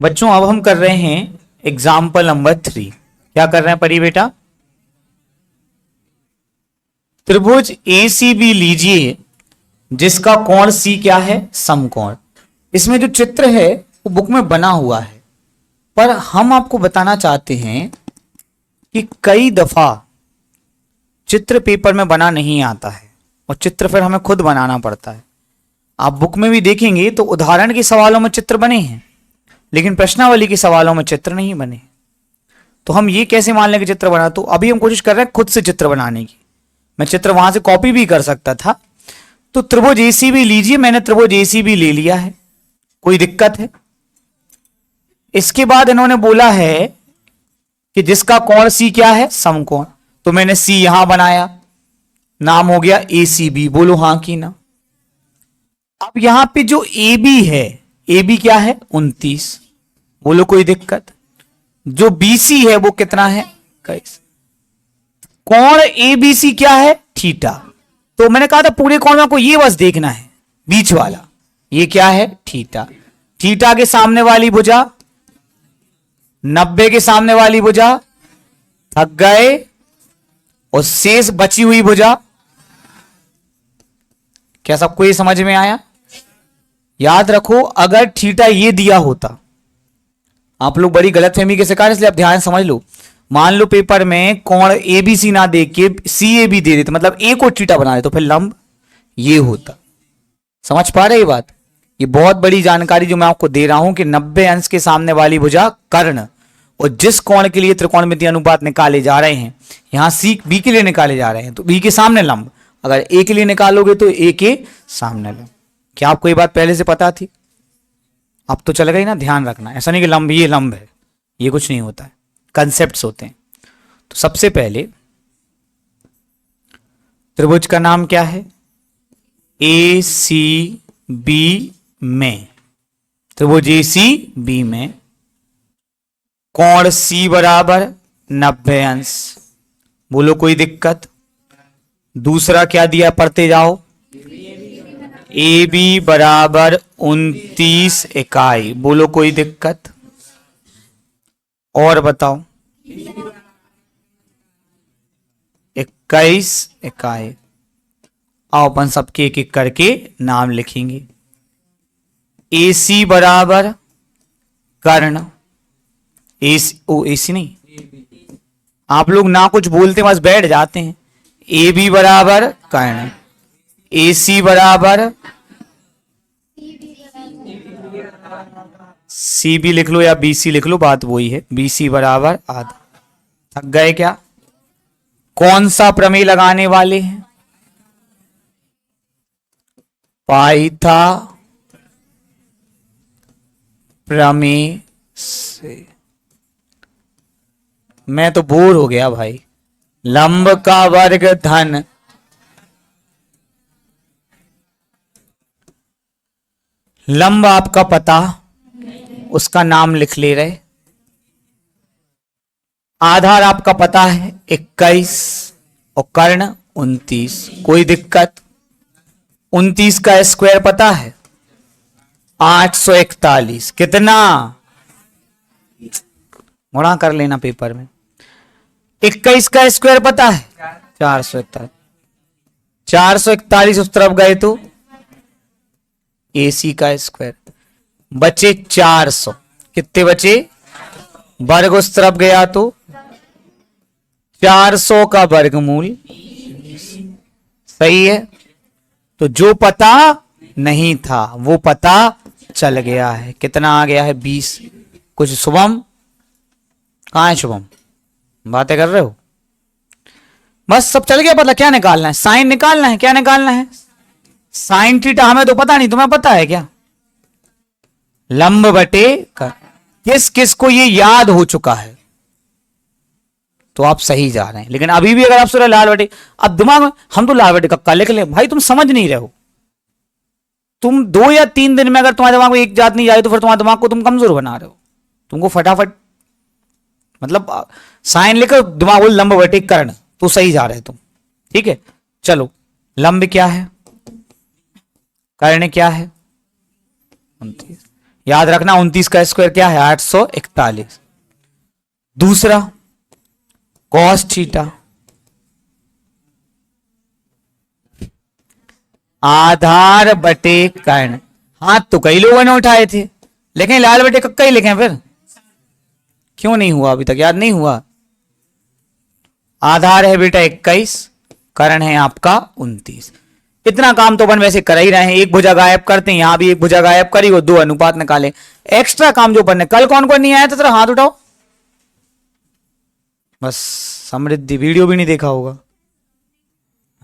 बच्चों अब हम कर रहे हैं एग्जाम्पल नंबर 3। क्या कर रहे हैं परी बेटा? त्रिभुज एसीबी लीजिए जिसका कोण सी क्या है? समकोण। इसमें जो चित्र है वो बुक में बना हुआ है, पर हम आपको बताना चाहते हैं कि कई दफा चित्र पेपर में बना नहीं आता है और चित्र फिर हमें खुद बनाना पड़ता है। आप बुक में भी देखेंगे तो उदाहरण के सवालों में चित्र बने हैं, लेकिन प्रश्नावली के सवालों में चित्र नहीं बने। तो हम ये कैसे मान लें कि चित्र बना? तो अभी हम कोशिश कर रहे हैं खुद से चित्र बनाने की। मैं चित्र वहां से कॉपी भी कर सकता था। तो त्रिभुज एसीबी लीजिए, मैंने त्रिभुज एसीबी ले लिया है, कोई दिक्कत है? इसके बाद इन्होंने बोला है कि जिसका कोण सी क्या है? समकोण। तो मैंने सी यहां बनाया, नाम हो गया एसीबी। बोलो हां की ना। अब यहां पे जो ए बी है, ए बी क्या है? 29। बोलो कोई दिक्कत? जो बीसी है वो कितना है? 21। कोण ए बी सी क्या है? थीटा। तो मैंने कहा था पूरे कोण में आपको ये बस देखना है, बीच वाला ये क्या है? थीटा। थीटा के सामने वाली भुजा, 90 के सामने वाली भुजा, थक गए, और शेष बची हुई भुजा। क्या सबको ये समझ में आया? याद रखो, अगर थीटा ये दिया होता, आप लोग बड़ी गलतफहमी के शिकार, इसलिए आप ध्यान समझ लो। मान लो पेपर में कोण ए बी सी ना दे के सी ए बी दे देते, मतलब ए को थीटा बना दे, तो फिर लंब ये होता। समझ पा रहे ये बात? ये बहुत बड़ी जानकारी जो मैं आपको दे रहा हूं कि 90 अंश के सामने वाली भुजा कर्ण, और जिस कोण के लिए त्रिकोणमितीय अनुपात निकाले जा रहे हैं, यहां सी बी के लिए निकाले जा रहे हैं, तो बी के सामने लंब। अगर ए के लिए निकालोगे तो ए के सामने लंब। क्या आपको ये बात पहले से पता थी? अब तो चल गई ना। ध्यान रखना, ऐसा नहीं कि लंब ये लंब है, ये कुछ नहीं होता है, कंसेप्ट्स होते हैं। तो सबसे पहले त्रिभुज का नाम क्या है? ए सी बी में, त्रिभुज ए सी बी में कोण सी बराबर 90 अंश। बोलो कोई दिक्कत? दूसरा क्या दिया? पढ़ते जाओ। ए बी बराबर 29 इकाई। बोलो कोई दिक्कत? और बताओ। 21 इकाई। आओ अपन सबके एक एक करके नाम लिखेंगे। ए सी बराबर कर्ण, एसी नहीं, आप लोग ना कुछ बोलते बस बैठ जाते हैं। ए बी बराबर कर्ण, ए सी बराबर सी बी लिख लो या बी सी लिख लो, बात वही है। बी सी बराबर आधा। थक गए क्या? कौन सा प्रमेय लगाने वाले हैं? पाइथा प्रमेय से। मैं तो बोर हो गया भाई। लंब का वर्ग धन लंब आपका पता, उसका नाम लिख ले रहे। आधार आपका पता है 21 और कर्ण 29। कोई दिक्कत? 29 का स्क्वायर पता है 841। कितना? गुणा कर लेना पेपर में। 21 का स्क्वायर पता है 441। 441 उस तरफ गए तो एसी का स्क्वायर बचे 400। कितने बचे? वर्ग उस तरफ गया तो 400 का वर्गमूल। सही है। तो जो पता नहीं था वो पता चल गया है। कितना आ गया है? 20। कुछ शुभम? कहां है शुभम? बातें कर रहे हो? बस सब चल गया पता। क्या निकालना है? साइन निकालना है। क्या निकालना है? Sine theta. हमें तो पता नहीं, तुम्हें पता है क्या? लंब बटे कर। किस किस को ये याद हो चुका है तो आप सही जा रहे हैं। लेकिन अभी भी अगर आप सुन लाल बटे, अब दिमाग में हम तो लाल बटे कक्का लिख ले भाई, तुम समझ नहीं रहे हो। तुम 2 या 3 दिन में अगर तुम्हारे दिमाग में एक जात नहीं जाए तो फिर तुम्हारे दिमाग को तुम कमजोर बना रहे हो। तुमको फटाफट मतलब साइन लेकर दिमाग बोल लंब बटे कर्ण, तो सही जा रहे तुम। ठीक है, चलो। लंब क्या है? कर्ण क्या है? 29। याद रखना 29 का स्क्वायर क्या है 841। दूसरा कॉस थीटा आधार बटे कर्ण। हाथ तो कई लोगों ने उठाए थे लेकिन लाल बटे कक्का ही लिखे फिर, क्यों नहीं हुआ अभी तक, याद नहीं हुआ। आधार है बेटा 21, कर्ण है आपका 29। इतना काम तो अपन वैसे कर ही रहे हैं, एक भुजा गायब करते हैं, यहां भी एक भुजा गायब करी और दो अनुपात निकाले। एक्स्ट्रा काम जो बनने, कल कौन कौन नहीं आया था तेरा हाथ उठाओ। बस समृद्धि वीडियो भी नहीं देखा होगा।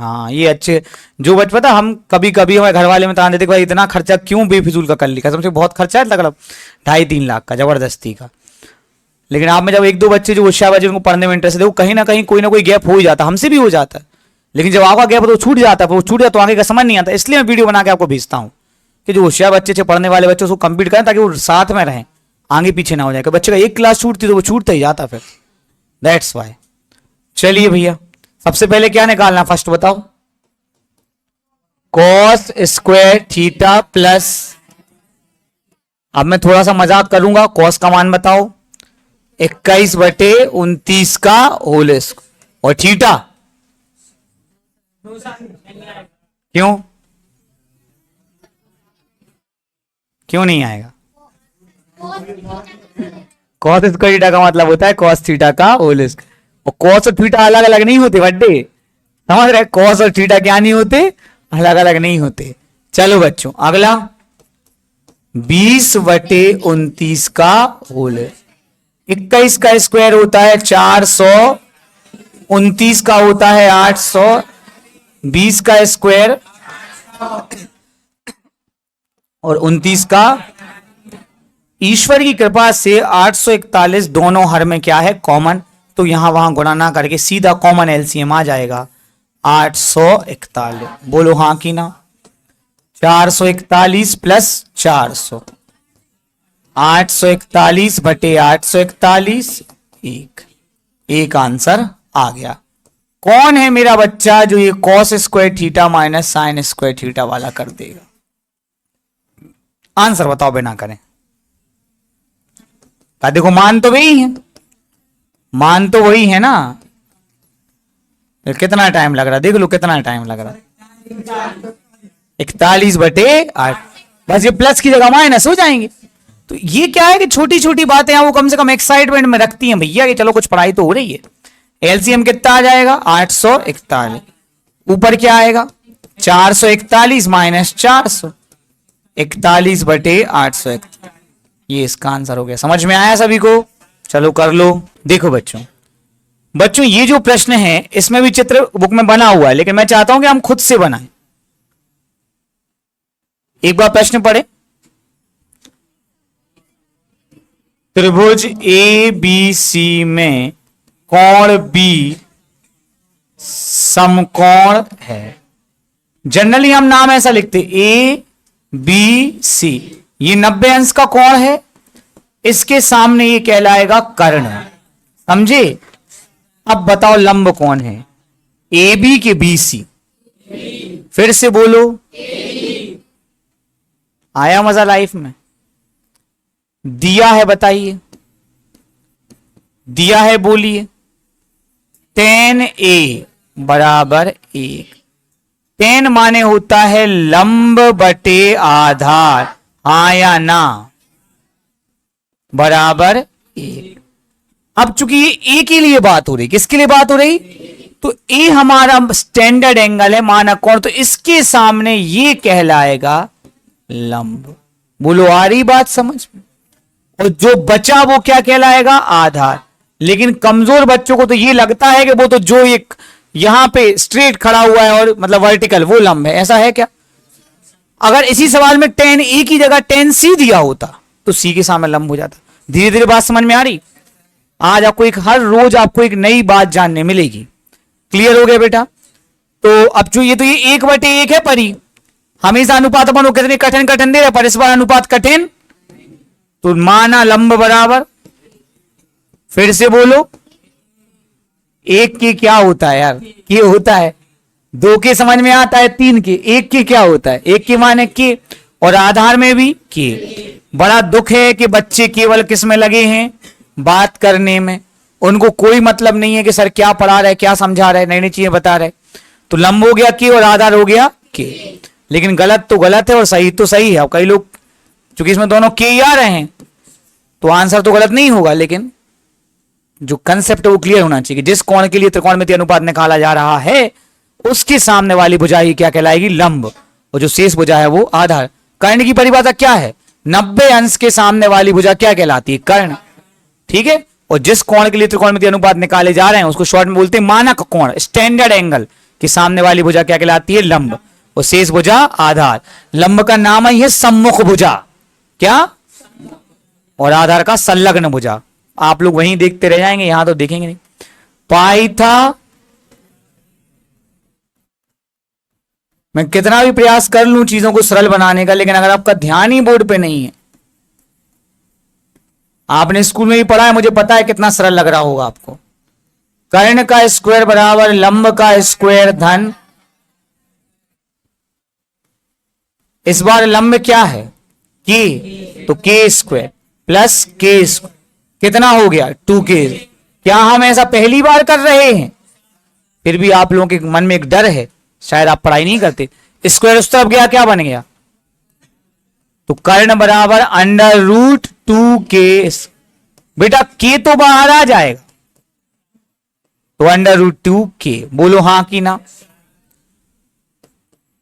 हाँ ये अच्छे जो बच पता, हम कभी कभी हमारे घर वाले में तान देते भाई इतना खर्चा क्यों बेफिजूल का कर लिया, कसम से बहुत खर्चा है मतलब 2.5-3 लाख का जबरदस्ती का। लेकिन आप में जब एक दो बच्चे जो होशियार बच्चे उनको पढ़ने में इंटरेस्ट है, देखो कहीं ना कहीं कोई ना कोई गैप हो ही जाता, हमसे भी हो जाता है। लेकिन जब आपका गैप तो छूट जाता है, वो छूट जाता तो आगे का समझ नहीं आता। इसलिए मैं वीडियो बना के आपको भेजता हूँ कि जो होशियार बच्चे से पढ़ने वाले बच्चे उसको कंप्लीट करें ताकि वो साथ में रहें, आगे पीछे ना हो जाए। बच्चे का एक क्लास छूटती तो वो छूटता ही जाता फिर, दैट्स वाई। चलिए भैया सबसे पहले क्या निकालना फर्स्ट बताओ। कॉस स्क्वायर थीटा प्लस, अब मैं थोड़ा सा मजाक करूंगा, कॉस का मान बताओ 21/29 का होल स्क्वायर, और थीटा क्यों क्यों नहीं आएगा। कॉस स्क्वायर थीटा का मतलब होता है कॉस थीटा का होल स्क्वायर, और कॉस और थीटा अलग अलग नहीं होते बड्डे, समझ रहे। कॉस और थीटा क्या नहीं होते, अलग अलग नहीं होते। चलो बच्चों अगला 20/29 का होल, 21 का स्क्वायर होता है 400, 29 का होता है 800, 20 का स्क्वायर और 29 का। ईश्वर की कृपा से 841 दोनों हर में क्या है कॉमन, तो यहां वहां गुणा ना करके सीधा कॉमन एलसीएम आ जाएगा 841। बोलो हाँ कि ना। 441 प्लस 400, 841 बटे 841, एक आंसर आ गया। कौन है मेरा बच्चा जो ये cos square theta minus sine square theta वाला कर देगा। आंसर बताओ बिना करें। देखो मान तो वही है, मान तो वही है ना। कितना टाइम लग रहा, देख लो कितना टाइम लग रहा, 41/8। बस ये प्लस की जगह माइनस हो जाएंगे। तो ये क्या है कि छोटी छोटी बातें हैं वो कम से कम एक्साइटमेंट में रखती हैं भैया कि चलो कुछ पढ़ाई तो हो रही है। एलसीएम कितना आ जाएगा 841, ऊपर क्या आएगा 441 माइनस 400, 41/841। ये इसका आंसर हो गया। समझ में आया सभी को। चलो कर लो। देखो बच्चों, बच्चों ये जो प्रश्न है इसमें भी चित्र बुक में बना हुआ है, लेकिन मैं चाहता हूं कि हम खुद से बनाएं। एक बार प्रश्न पढ़े। त्रिभुज ए बी सी में कोण बी समकोण है। जनरली हम नाम ऐसा लिखते ए बी सी, ये 90 अंश का कोण है, इसके सामने ये कहलाएगा कर्ण, समझे। अब बताओ लंब कौन है ए बी के बी सी। फिर से बोलो, आया मजा लाइफ में। दिया है बताइए, दिया है बोलिए। tan a बराबर 1। tan माने होता है लंब बटे आधार, हाँ या ना, बराबर 1। अब चूंकि ये a के लिए बात हो रही, किसके लिए बात हो रही, तो a हमारा स्टैंडर्ड एंगल है, माना कोण, तो इसके सामने ये कहलाएगा लंब। बोलो आ रही बात समझ में। और जो बचा वो क्या कहलाएगा आधार। लेकिन कमजोर बच्चों को तो ये लगता है कि वो तो जो एक यहां पे स्ट्रेट खड़ा हुआ है और मतलब वर्टिकल वो लंब है, ऐसा है क्या। अगर इसी सवाल में tan a की जगह tan c दिया होता तो c के सामने लंब हो जाता। धीरे धीरे बात समझ में आ रही। आज आपको एक हर रोज आपको एक नई बात जानने मिलेगी। क्लियर हो गया बेटा। तो अब जो ये तो ये 1/1 है परी, हमेशा अनुपात अपन कितने कठिन कठिन दे रहे, पर इस बार अनुपात कठिन, तो माना लंब बराबर। फिर से बोलो, एक के क्या होता है यार, के होता है, दो के समझ में आता है, तीन के, एक के क्या होता है, एक के माने के, और आधार में भी के। बड़ा दुख है कि बच्चे केवल किस में लगे हैं, बात करने में। उनको कोई मतलब नहीं है कि सर क्या पढ़ा रहे, क्या समझा रहे, नई नई चीजें बता रहे। तो लंब हो गया के और आधार हो गया के। लेकिन गलत तो गलत है और सही तो सही है। अब कई लोग चूंकि इसमें दोनों के ही आ रहे हैं तो आंसर तो गलत नहीं होगा, लेकिन जो कंसेप्ट है वो क्लियर होना चाहिए कि जिस कोण के लिए त्रिकोणमितीय अनुपात निकाला जा रहा है उसके सामने वाली भुजा ही क्या कहलाएगी, लंब, और जो शेष भुजा है वो आधार। कर्ण की परिभाषा क्या है, 90 अंश के सामने वाली भुजा क्या कहलाती है, कर्ण। ठीक है, और जिस कोण के लिए त्रिकोणमितीय अनुपात निकाले जा रहे हैं उसको शॉर्ट में बोलते हैं मानक कोण, स्टैंडर्ड एंगल, कि सामने वाली भुजा क्या कहलाती है, लंब, और शेष भुजा आधार। लंब का नाम ही है सम्मुख भुजा, क्या, और आधार का संलग्न भुजा। आप लोग वहीं देखते रह जाएंगे, यहां तो देखेंगे नहीं। पाइथा, मैं कितना भी प्रयास कर लूं चीजों को सरल बनाने का, लेकिन अगर आपका ध्यान ही बोर्ड पे नहीं है, आपने स्कूल में भी पढ़ा है, मुझे पता है कितना सरल लग रहा होगा आपको। कर्ण का स्क्वायर बराबर लंब का स्क्वायर धन, इस बार लंब क्या है, के, तो के स्क्वायर प्लस के स्क्वायर कितना हो गया, 2k। क्या हम ऐसा पहली बार कर रहे हैं? फिर भी आप लोगों के मन में एक डर है, शायद आप पढ़ाई नहीं करते। स्क्वायर उस तरफ गया, क्या बन गया, तो कर्ण बराबर √2k। बेटा के तो बाहर आ जाएगा, तो √2k। बोलो हाँ कि ना।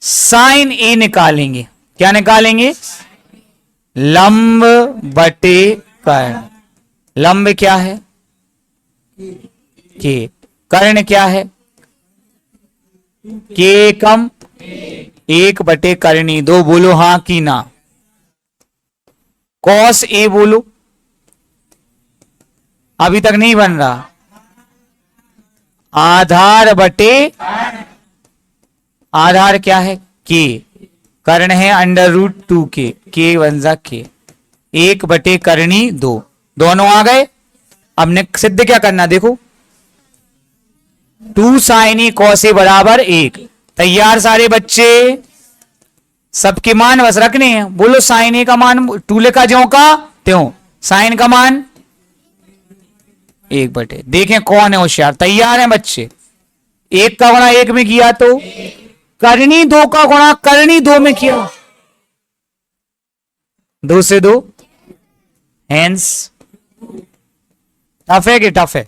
साइन ए निकालेंगे, क्या निकालेंगे, लंब बटे कर्ण। लंब क्या है, के, कर्ण क्या है, के कम 1/2। बोलो हाँ कि ना। कॉस ए बोलो, अभी तक नहीं बन रहा, आधार बटे, आधार क्या है, के, कर्ण है √2k, के वन जा के, 1/2 दोनों आ गए। अब ने सिद्ध क्या करना, देखो 2 sin ए cos ए बराबर 1। तैयार सारे बच्चे, सबके मान बस रखने हैं। बोलो साइन ए का मान 2 लिखा ज्यों का त्यों, साइन का मान 1/। देखें कौन है होशियार, तैयार है बच्चे। 1 का गुणा 1 में किया तो करनी, 2 का गुणा करनी 2 में किया, 2 से 2, हैंस। टफ है कि टफ है,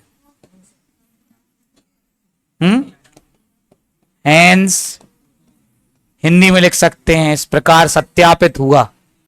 हैंस हिंदी में लिख सकते हैं इस प्रकार, सत्यापित हुआ।